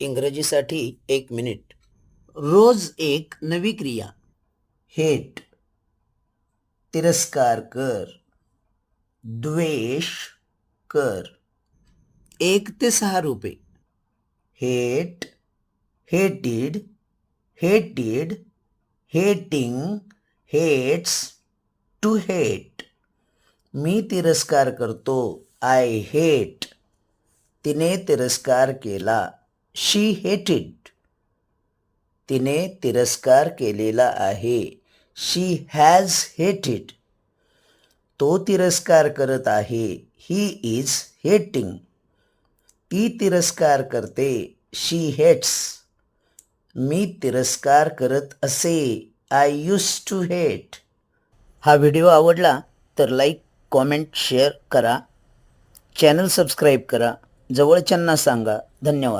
इंग्रजीसाठी 1 minute. रोज एक नवी क्रिया. हेट तिरस्कार कर, द्वेष कर. 1 ते 6 रुपये. हेट, हेटेड, हेटेड, हेटिंग, हेट्स, टू हेट. मी तिरस्कार करतो. I hate. तिने तिरस्कार केला. शी हेटेड. तिने तिरस्कार केलेला आहे. शी हॅज हेटेड. तो तिरस्कार करत आहे. He is hating. ती तिरस्कार करते. She hates. मी तिरस्कार करत असे. I used to hate. हा व्हिडिओ आवडला तर लाईक, कॉमेंट, शेअर करा. चॅनल सबस्क्राईब करा. जवळच्यांना सांगा. धन्यवाद.